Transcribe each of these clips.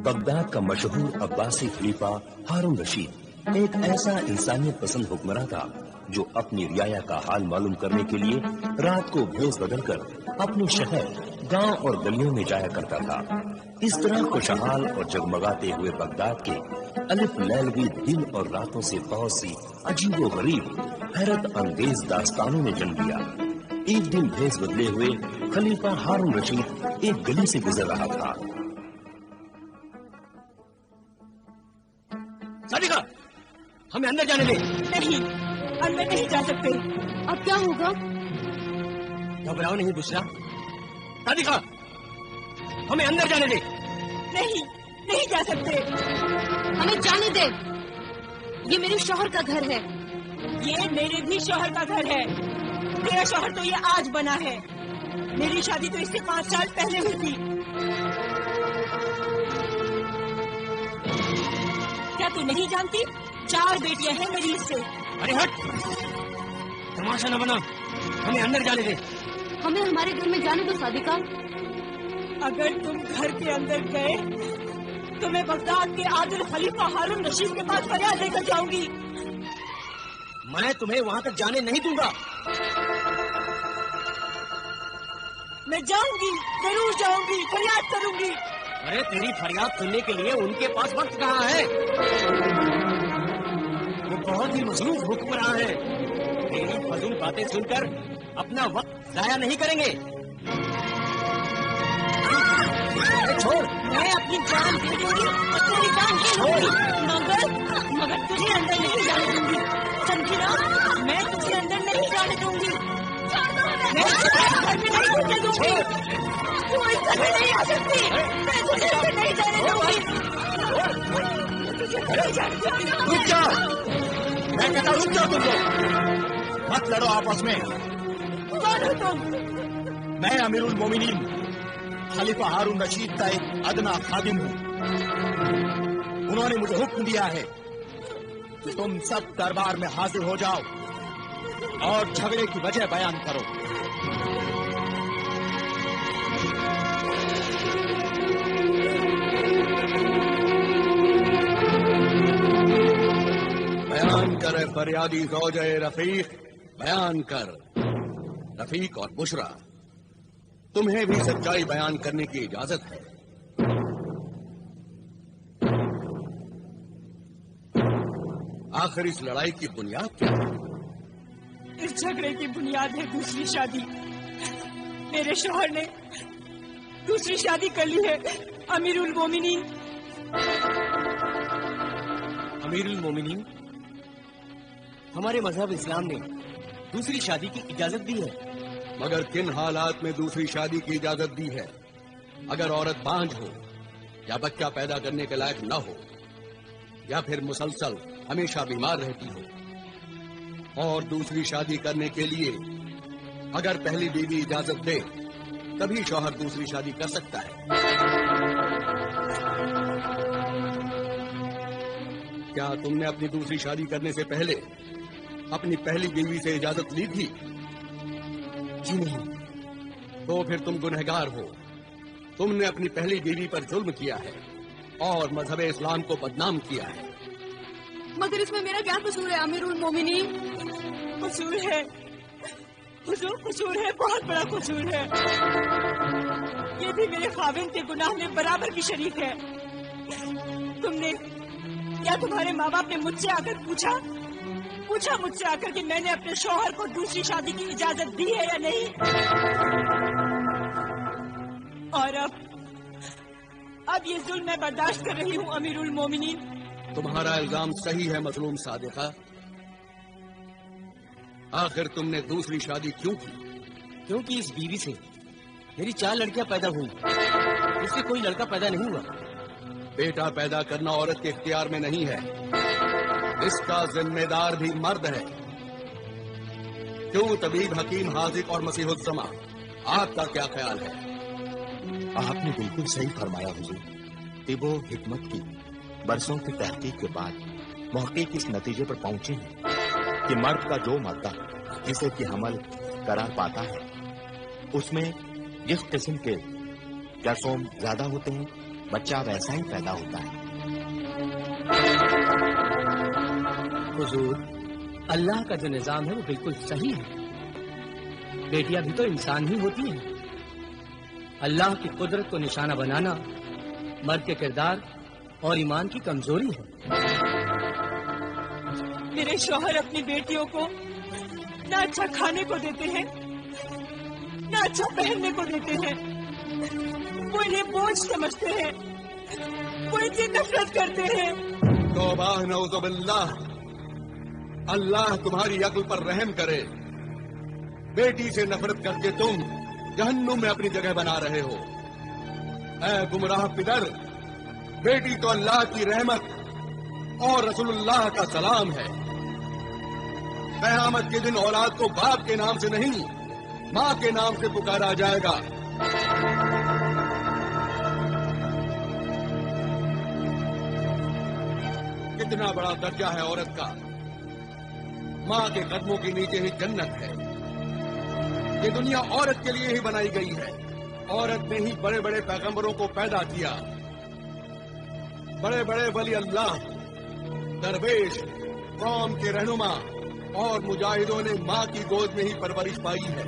Baghdad का मशहूर अब्बासी खलीफा हारून रशीद एक ऐसा इंसानियत पसंद हुक्मरान था जो अपनी रियाया का हाल मालूम करने के लिए रात को भेष बदलकर अपने शहर, गांव और गलियों में जाया करता था। इस तरह खुशहाल और जगमगाते हुए बगदाद के अलिफ लैलवी दिन और रातों से बहुत सी अजीबो गरीब हैरत अंगेज दास्तानों ने जन्म लिया। एक दिन भेष बदले हुए खलीफा हारून रशीद एक गली से गुजर रहा था। सादिका, हमें अंदर जाने दे। नहीं, अंदर नहीं जा सकते। अब क्या होगा? घबराओ नहीं बुशरा। सादिका, हमें अंदर जाने दे। नहीं, नहीं जा सकते। हमें जाने दे। ये मेरे शौहर का घर है। ये मेरे भी शौहर का घर है। मेरा शौहर तो ये आज बना है। मेरी शादी तो इससे 5 साल पहले हुई थी। क्या तू नहीं जानती? 4 बेटियां हैं मेरी इससे। अरे हट, तमाशा न बना, हमें अंदर जाने दे। हमें हमारे घर में जाने दो सादिका। अगर तुम घर के अंदर गए तो मैं बगदाद के आदिल खलीफा हारून रशीद के पास फरियाद लेकर जाऊंगी। मैं तुम्हें वहां तक जाने नहीं दूंगा। मैं जाऊंगी, जरूर जाऊंगी, फरियाद करूंगी। अरे तेरी फरियाद सुनने के लिए उनके पास वक्त कहाँ है? वो बहुत ही मसरूफ हुक्मरान है। तेरी फजूल बातें सुनकर अपना वक्त जाया नहीं करेंगे। छोड़। मैं अपनी जान दे दूंगी, तेरी जान दे दूंगी, मगर तुझे अंदर नहीं जाने दूंगी। समझी ना? मैं तुझे अंदर नहीं जाने दूंगी। मैं तुझे घर में नहीं घुसने दूंगी। तू इस घर में नहीं आ सकती। मैं तुझे अंदर नहीं जाने दूंगी। तुझे नहीं जाने दूंगी। रुक जा, मैं कहता रुक जाओ तुम लोग। मत लड़ो आपस में। कौन हो तुम? मैं अमीरुल मोमिनीन खलीफा हारून रशीद का एक अदना खादिम हूँ। उन्होंने मुझे हुक्म दिया है कि तुम सब दरबार में हाजिर हो जाओ और झगड़े की वजह बयान करो। बयान कर फरियादी ज़ौजे रफीक, बयान कर। रफीक और बुशरा, तुम्हें भी सच्चाई बयान करने की इजाजत है। आखिर इस लड़ाई की बुनियाद क्या है? इस झगड़े की बुनियाद है दूसरी शादी। मेरे शौहर ने दूसरी शादी कर ली है। अमीरुल मोमिनीन। अमीरुल मोमिनीन, हमारे मजहब इस्लाम ने दूसरी शादी की इजाजत दी है। मगर किन हालात में दूसरी शादी की इजाजत दी है? अगर औरत बांझ हो या बच्चा पैदा करने के लायक न हो या फिर मुसलसल हमेशा बीमार रहती हो। और दूसरी शादी करने के लिए अगर पहली बीवी इजाजत दे तभी शौहर दूसरी शादी कर सकता है। क्या तुमने अपनी दूसरी शादी करने से पहले अपनी पहली बीवी से इजाजत ली थी? जी नहीं। तो फिर तुम गुनहगार हो। तुमने अपनी पहली बीवी पर जुल्म किया है और मजहब इस्लाम को बदनाम किया है। मगर इसमें मेरा क्या कसूर है अमीरुल मोमिनीन? कसूर है हुजूर, कसूर है, बहुत बड़ा कसूर है। ये भी मेरे खाविंद के गुनाह में बराबर की शरीक है। क्या तुम्हारे माँ बाप ने मुझसे आकर पूछा मुझसे आकर कि मैंने अपने शौहर को दूसरी शादी की इजाजत दी है या नहीं? और अब ये जुल्म मैं बर्दाश्त कर रही हूँ अमीरुल मोमिनीन। तुम्हारा इल्जाम सही है मजलूम सादिका। आखिर तुमने दूसरी शादी क्यों की? क्योंकि इस बीवी से मेरी 4 लड़कियां पैदा हुई, इससे कोई लड़का पैदा नहीं हुआ। बेटा पैदा करना औरत के इख्तियार में नहीं है, इसका जिम्मेदार भी मर्द है। क्यों तबीब, हकीम, हाजिक और मसीहुज्जमा, आपका क्या ख्याल है? आपने बिल्कुल सही फरमाया हुजूर। तिबो हिकमत की बरसों की तहकीक के बाद मुहक्किक इस नतीजे पर पहुंचे हैं कि मर्द का जो मादा जिसे कि हमल करार पाता है उसमें जिस किस्म के जरसोम ज्यादा होते हैं बच्चा वैसा ही पैदा होता है। हुजूर, अल्लाह का जो निजाम है वो बिल्कुल सही है। बेटियां भी तो इंसान ही होती हैं। अल्लाह की कुदरत को निशाना बनाना मर्द के किरदार और ईमान की कमजोरी है। मेरे शौहर अपनी बेटियों को ना अच्छा खाने को देते हैं, ना अच्छा पहनने को देते हैं। वो इन्हें बोझ समझते हैं, वो इनसे नफरत करते हैं। तौबा नऊज़ुबिल्लाह, अल्लाह तुम्हारी अक्ल पर रहम करे। बेटी से नफरत करके तुम जहन्नुम में अपनी जगह बना रहे हो। ऐ गुमराह पितर, बेटी तो अल्लाह की रहमत और रसूलुल्लाह का सलाम है। क़यामत के दिन औलाद को बाप के नाम से नहीं, माँ के नाम से पुकारा जाएगा। कितना बड़ा दर्जा है औरत का। माँ के कदमों के नीचे ही जन्नत है। ये दुनिया औरत के लिए ही बनाई गई है। औरत ने ही बड़े बड़े पैगंबरों को पैदा किया। बड़े बड़े वली अल्लाह, दरवेश, कौम के रहनुमा और मुजाहिदों ने माँ की गोद में ही परवरिश पाई है।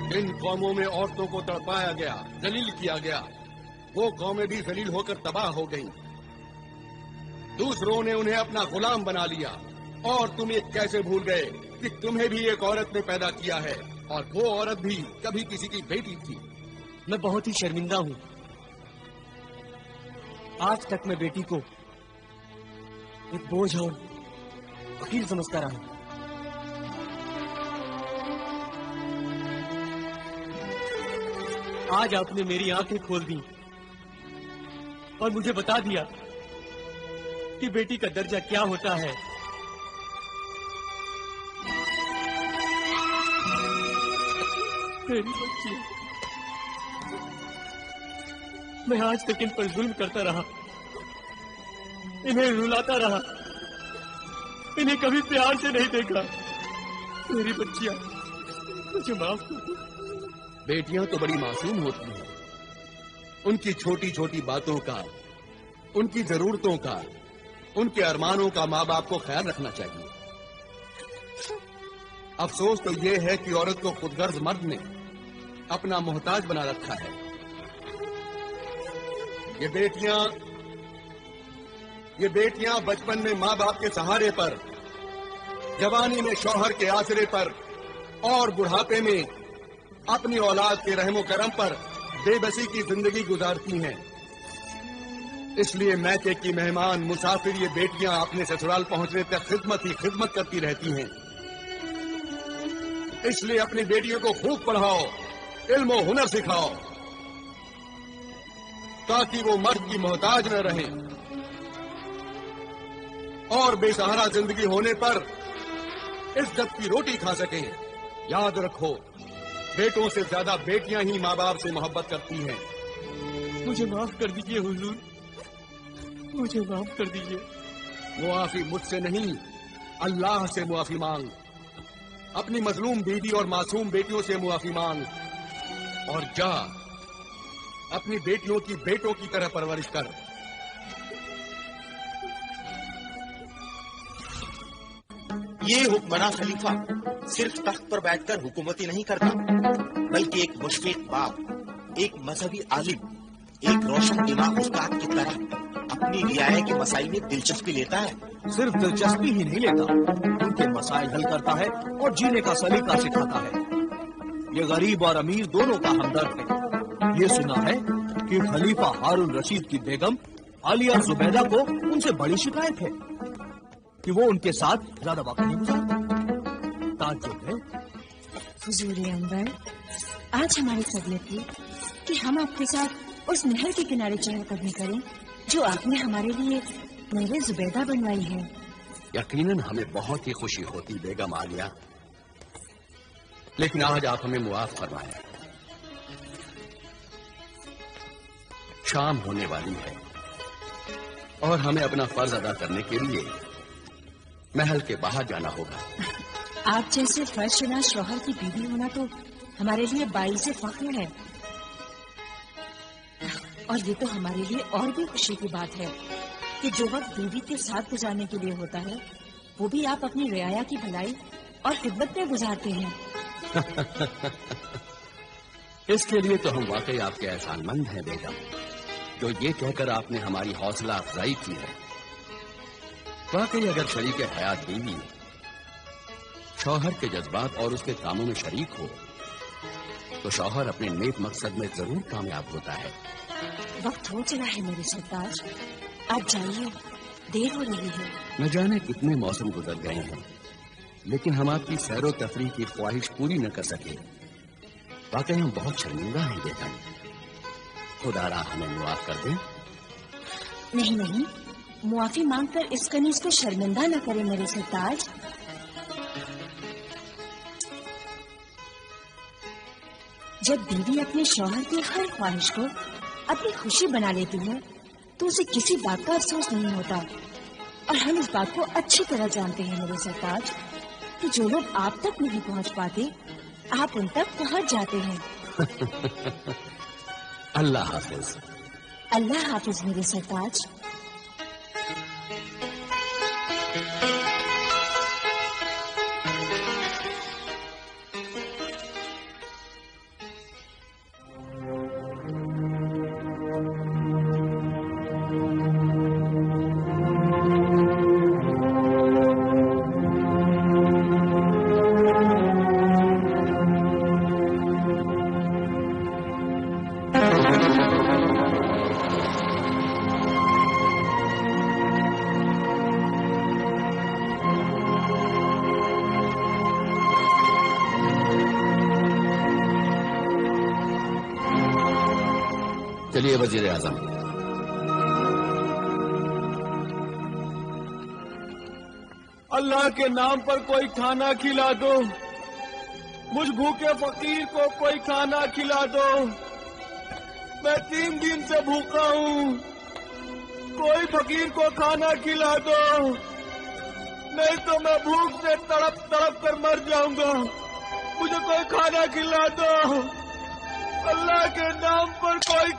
जिन कौमों में औरतों को तड़पाया गया, जलील किया गया, वो कौमें भी जलील होकर तबाह हो गईं। दूसरों ने उन्हें अपना गुलाम बना लिया। और तुम ये कैसे भूल गए कि तुम्हें भी एक औरत ने पैदा किया है, और वो औरत भी कभी किसी की बेटी थी। मैं बहुत ही शर्मिंदा हूँ। आज तक मैं बेटी को एक बोझ और वकील समझता रहा। आज आपने मेरी आंखें खोल दी और मुझे बता दिया कि बेटी का दर्जा क्या होता है। मेरी बच्ची, मैं आज तक इन पर जुल्म करता रहा, इन्हें रुलाता रहा, इन्हें कभी प्यार से नहीं देखा। मेरी बच्चियां, मुझे माफ कर दो। बेटियां तो बड़ी मासूम होती हैं। उनकी छोटी छोटी बातों का, उनकी जरूरतों का, उनके अरमानों का माँ बाप को ख्याल रखना चाहिए। अफसोस तो ये है कि औरत को खुदगर्ज मर्द ने अपना मोहताज बना रखा है। ये बेटियां बचपन में माँ बाप के सहारे पर, जवानी में शौहर के आसरे पर और बुढ़ापे में अपनी औलाद के रहमो करम पर बेबसी की जिंदगी गुजारती हैं। इसलिए मैके की मेहमान, मुसाफिर ये बेटियां अपने ससुराल पहुंचने तक खिदमत करती रहती हैं। इसलिए अपनी बेटियों को खूब पढ़ाओ, इल्म और हुनर सिखाओ, ताकि वो मर्द की मोहताज न रहें और बेसहारा जिंदगी होने पर इज्जत की रोटी खा सकें। याद रखो, बेटों से ज्यादा बेटियां ही माँ बाप से मोहब्बत करती हैं। मुझे माफ कर दीजिए हुजूर, मुझे माफ कर दीजिए। मुआफी मुझसे नहीं, अल्लाह से मुआफी मांग। अपनी मजलूम बीवी और मासूम बेटियों से मुआफी मांग और जा अपनी बेटियों की बेटों की तरह परवरिश कर। ये हुक्मरान खलीफा सिर्फ तख्त पर बैठकर हुकूमती नहीं करता, बल्कि एक मुशफिक बाप, एक मजहबी आलिम, एक रोशन दिमाग उस्ताद की तरह अपनी रियाया के मसाइल में दिलचस्पी लेता है। सिर्फ दिलचस्पी ही नहीं लेता, उनके मसाइल हल करता है और जीने का सलीका सिखाता है। ये गरीब और अमीर दोनों का हमदर्द है। ये सुना है कि खलीफा हारून रशीद की बेगम आलिया जुबैदा को उनसे बड़ी शिकायत है कि वो उनके साथ ज्यादा वक्त नहीं गुजारती। ताज्जुब है। हुजूर अनवर, आज हमारी तबीयत थी कि हम आपके साथ उस नहर के किनारे चहलकदमी करें जो आपने हमारे लिए मेरे जुबैदा बनवाई है। यकीनन हमें बहुत ही खुशी होती बेगम आलिया, लेकिन आज आप हमें मुआफ फरमाएं। शाम होने वाली है और हमें अपना फर्ज अदा करने के लिए महल के बाहर जाना होगा। आप जैसे फर्शनाश शौहर की बीवी होना तो हमारे लिए बाइज़ फख्र है। और ये तो हमारे लिए और भी खुशी की बात है कि जो वक्त बीवी के साथ गुजारने के लिए होता है वो भी आप अपनी रियाया की भलाई और खिदमत में गुजारते हैं। इसके लिए तो हम वाकई आपके एहसानमंद हैं बेगम, जो ये कहकर आपने हमारी हौसला अफजाई की है। वाकई अगर शरीक हयात बीवी शौहर के जज्बात और उसके कामों में शरीक हो तो शौहर अपने नेक मकसद में जरूर कामयाब होता है। वक्त हो चला है मेरे सरताज, आप जाइए, देर हो रही है। न जाने कितने मौसम गुजर गए हैं, लेकिन हम आपकी सैरो तफरीह की ख्वाहिश पूरी न कर सके। वाकई हम बहुत शर्मिंदा हैं बेगम, खुदारा हमें मुआफ कर दें। नहीं नहीं, मुआफी मांगकर इस कनीज को शर्मिंदा न करें मेरे सरताज। जब बीवी अपने शौहर की हर ख्वाहिश को अपनी खुशी बना लेती है तो उसे किसी बात का अफसोस नहीं होता। और हम इस बात को अच्छी तरह जानते हैं मेरे सरताज कि जो लोग आप तक नहीं पहुंच पाते आप उन तक पहुंच जाते हैं। अल्लाह हाफिज। अल्लाह हाफिज मेरे सरताज। चलिए वजीर आजम। अल्लाह के नाम पर कोई खाना खिला दो, मुझ भूखे फकीर को कोई खाना खिला दो। मैं 3 दिन से भूखा हूँ, कोई फकीर को खाना खिला दो, नहीं तो मैं भूख से तड़प तड़प कर मर जाऊंगा। मुझे कोई खाना खिला दो, अल्लाह के नाम पर कोई।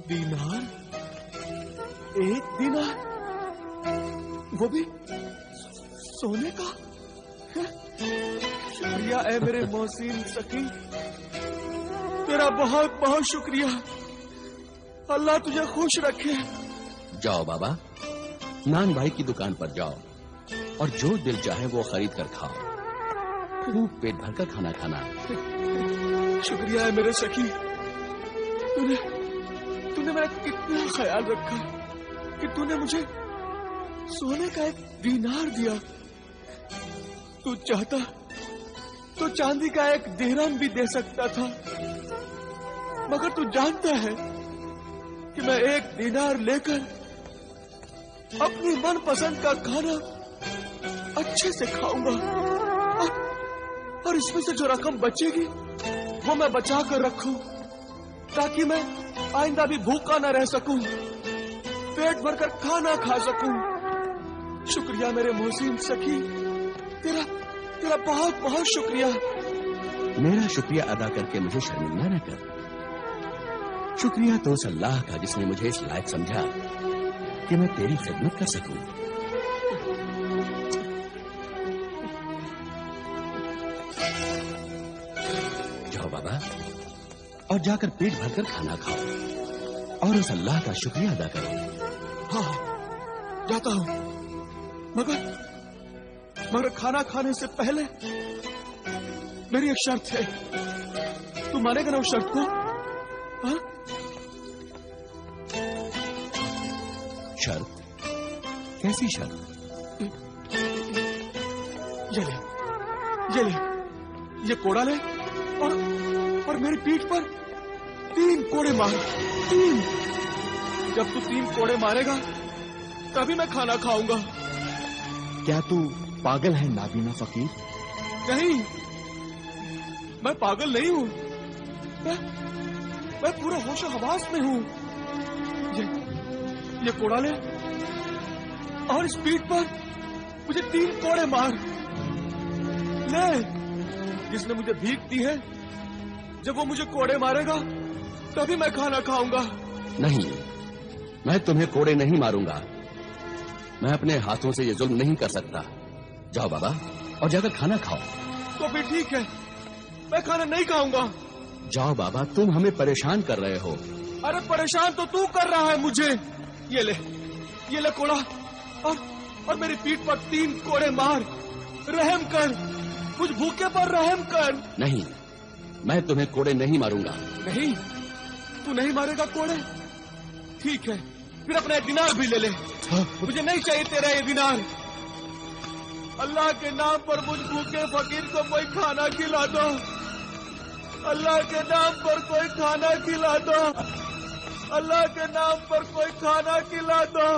दीनार, 1 दीनार, वो भी सोने का। शुक्रिया है मेरे मोहसिन सखी, तेरा बहुत बहुत शुक्रिया। अल्लाह तुझे खुश रखे। जाओ बाबा, नान भाई की दुकान पर जाओ और जो दिल चाहे वो खरीद कर खाओ। खूब पेट भर कर खाना खाना। शुक्रिया है मेरे सखी, तूने मेरा कितना ख्याल रखा कि तूने मुझे सोने का 1 दीनार दिया। तू चाहता तो चांदी का 1 दिरहम भी दे सकता था, मगर तू जानता है कि मैं 1 दीनार लेकर अपनी मनपसंद का खाना अच्छे से खाऊंगा और इसमें से जो रकम बचेगी वो मैं बचा कर रखूं ताकि मैं आइंदा भी भूखा न रह सकूं, पेट भरकर खाना खा सकूं। शुक्रिया मेरे मोहसिन सखी, तेरा बहुत बहुत शुक्रिया। मेरा शुक्रिया अदा करके मुझे शर्मिंदा न कर। शुक्रिया तो उस अल्लाह का जिसने मुझे इस लायक समझा कि मैं तेरी खिदमत कर सकूं। जाओ बाबा और जाकर पेट भरकर खाना खाओ और उस अल्लाह का शुक्रिया अदा करो। हाँ, जाता हूँ, मगर खाना खाने से पहले मेरी एक शर्त है। तू मानेगा ना उस शर्त को? हाँ? शर्त? कैसी शर्त? ये कोड़ा ले और मेरी पीठ पर 3 कोड़े मार। 3। जब तू 3 कोड़े मारेगा तभी मैं खाना खाऊंगा। क्या तू पागल है नाबीना फकीर? नहीं, मैं पागल नहीं हूँ। मैं पूरा होशो हवास में हूँ। ये कोड़ा ले और स्पीड पर मुझे 3 कोड़े मार ले। जिसने मुझे भीख दी है, जब वो मुझे कोड़े मारेगा तभी मैं खाना खाऊंगा। नहीं, मैं तुम्हें कोड़े नहीं मारूंगा। मैं अपने हाथों से ये जुल्म नहीं कर सकता। जाओ बाबा और जाकर खाना खाओ। तो फिर ठीक है, मैं खाना नहीं खाऊंगा। जाओ बाबा, तुम हमें परेशान कर रहे हो। अरे परेशान तो तू कर रहा है मुझे। ये ले कोड़ा और मेरी पीठ पर 3 कोड़े मार। रहम कर, मुझ भूखे पर रहम कर। नहीं, मैं तुम्हें कोड़े नहीं मारूंगा। नहीं, तू नहीं मारेगा कोड़े? ठीक है, फिर अपना 1 दिनार भी ले ले। मुझे नहीं चाहिए तेरा ये दिनार। अल्लाह के नाम पर मुझ भूखे फकीर को कोई खाना खिला दो। अल्लाह के नाम पर कोई खाना खिला दो। अल्लाह के नाम पर कोई खाना खिला दो।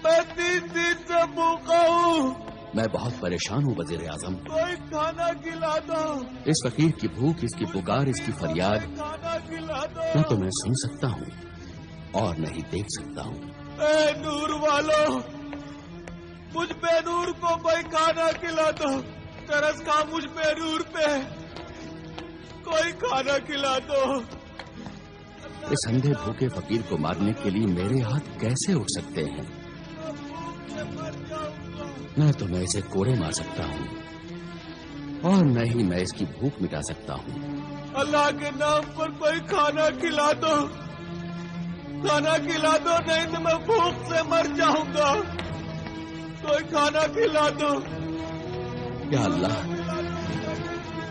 मैं 3 दिन से भूखा हूँ। मैं बहुत परेशान हूँ वजीर आजम। कोई खाना खिला दो। इस फकीर की भूख, इसकी पुकार, इसकी फरियाद खाना खिला दो। न तो मैं सुन सकता हूँ और नहीं देख सकता हूँ। ए नूर वालों, मुझ बेनूर को कोई खाना खिला दो। तरस खा मुझ बेनूर पे, कोई खाना खिला दो। इस अंधे भूखे फकीर को मारने के लिए मेरे हाथ कैसे उठ सकते हैं? न तो मैं इसे कोड़े मार सकता हूँ और न ही मैं इसकी भूख मिटा सकता हूँ। अल्लाह के नाम पर कोई खाना खिला दो। खाना खिला दो, नहीं तो मैं भूख से मर जाऊंगा। कोई खाना खिला दो। या अल्लाह,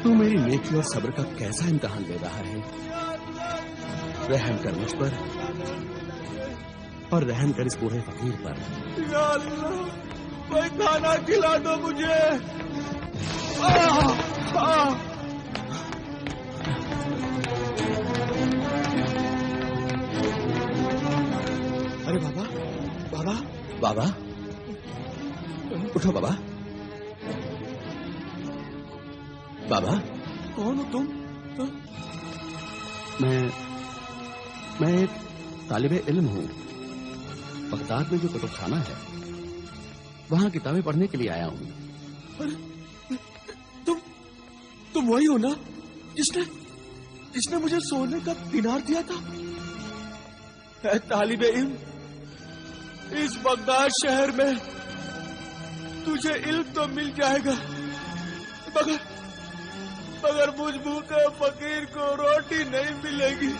तू मेरी नेकी और सब्र का कैसा इम्तिहान ले रहा है। रहम कर मुझ पर और रहम कर इस बूढ़े फकीर पर। या अल्लाह, कोई खाना खिला दो मुझे। अरे बाबा, बाबा, बाबा उठो बाबा। बाबा, कौन हो तुम? मैं एक तालिबे इल्म हूँ। बगदाद में जो कुतुबखाना है, वहाँ किताबें पढ़ने के लिए आया हूँ। अरे तुम वही हो ना जिसने मुझे सोने का दिनार दिया था? है तालिबे इल्म, इस बगदाद शहर में तुझे इल्म तो मिल जाएगा, मगर मुझ भूखे फकीर को रोटी नहीं मिलेगी।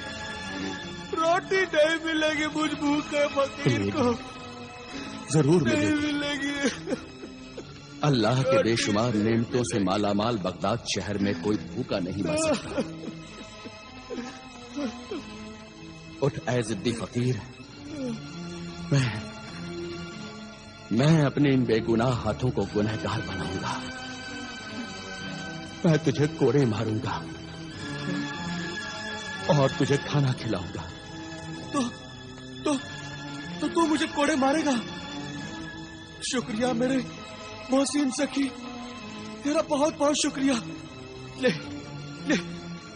रोटी नहीं मिलेगी मुझ भूखे फकीर को। जरूर नहीं मिलेगी। अल्लाह के बेशुमार नेमतों से मालामाल बगदाद शहर में कोई भूखा नहीं मर सकता। उठ ऐ जिद्दी फकीर, मैं अपने इन बेगुनाह हाथों को गुनहगार बनाऊंगा। मैं तुझे कोड़े मारूंगा और तुझे खाना खिलाऊंगा। तो तू मुझे कोड़े मारेगा? शुक्रिया मेरे मोहसिन सखी, तेरा बहुत बहुत शुक्रिया।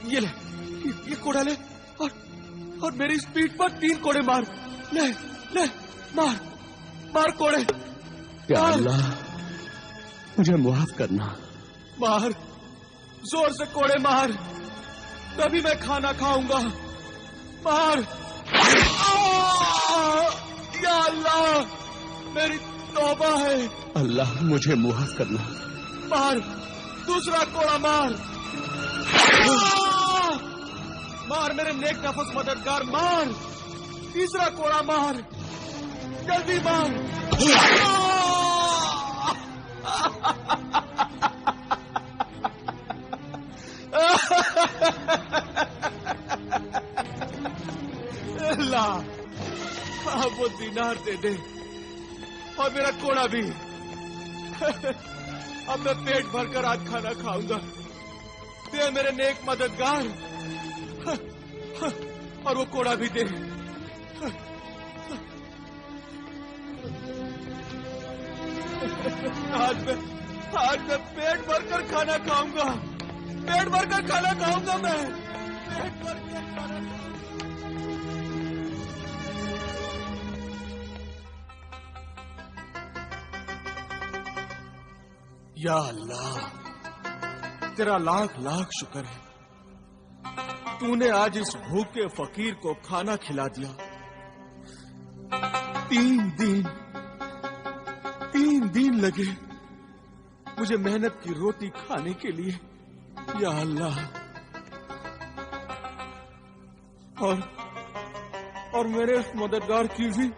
ये कोड़ा ले और मेरी स्पीड पर 3 कोड़े मार। ले मार कोड़े। या अल्लाह, मुझे मुआफ करना। मार, जोर से कोड़े मार, तभी मैं खाना खाऊंगा। मार। या अल्लाह, मेरी तौबा है। अल्लाह, मुझे मुआफ करना। मार, दूसरा कोड़ा मार। मार मेरे नेक नफस मददगार, मार। तीसरा कोड़ा मार, जल्दी मार। अल्लाह, अब वो दिनार दे दे और मेरा कोड़ा भी। अब मैं पेट भरकर आज खाना खाऊंगा। दे मेरे नेक मददगार, और वो कोड़ा भी दे। آج میں پیٹ بھر کر کھانا کھاؤں گا، پیٹ بھر کر کھانا کھاؤں گا میں، پیٹ بھر کر کھانا کھاؤں گا۔ یا اللہ، تیرا لاکھ لاکھ شکر ہے، تو نے آج اس بھوکے فقیر کو کھانا کھلا دیا۔ 3 دن لگے مجھے محنت کی روٹی کھانے کے لیے، یا اللہ، اور میرے اس مددگار کی بھی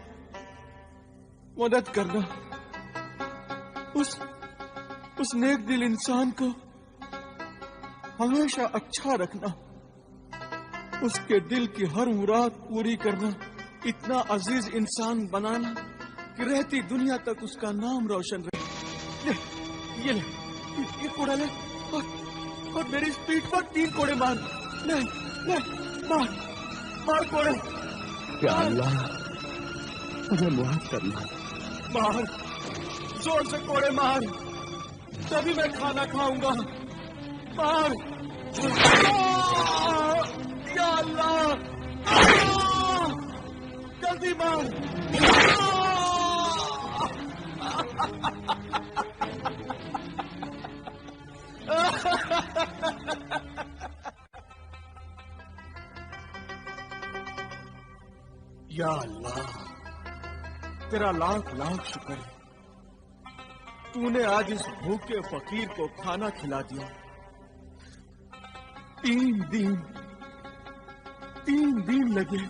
مدد کرنا، اس نیک دل انسان کو ہمیشہ اچھا رکھنا، اس کے دل کی ہر مراد پوری کرنا، اتنا عزیز انسان بنانا کہ رہتی دنیا تک اس کا نام روشن رہے۔ یہ کوڑا لے اور میری پیٹھ پر 3 کوڑے مار، مار کوڑے۔ یا اللہ، مجھے معاف کرنا۔ مار، زور سے کوڑے مار، تبھی میں کھانا کھاؤں گا۔ مار، یا اللہ، جلدی مار۔ یا اللہ، تیرا لاکھ لاکھ شکر ہے، تو نے آج اس بھوکے فقیر کو کھانا کھلا دیا۔ 3 دن لگے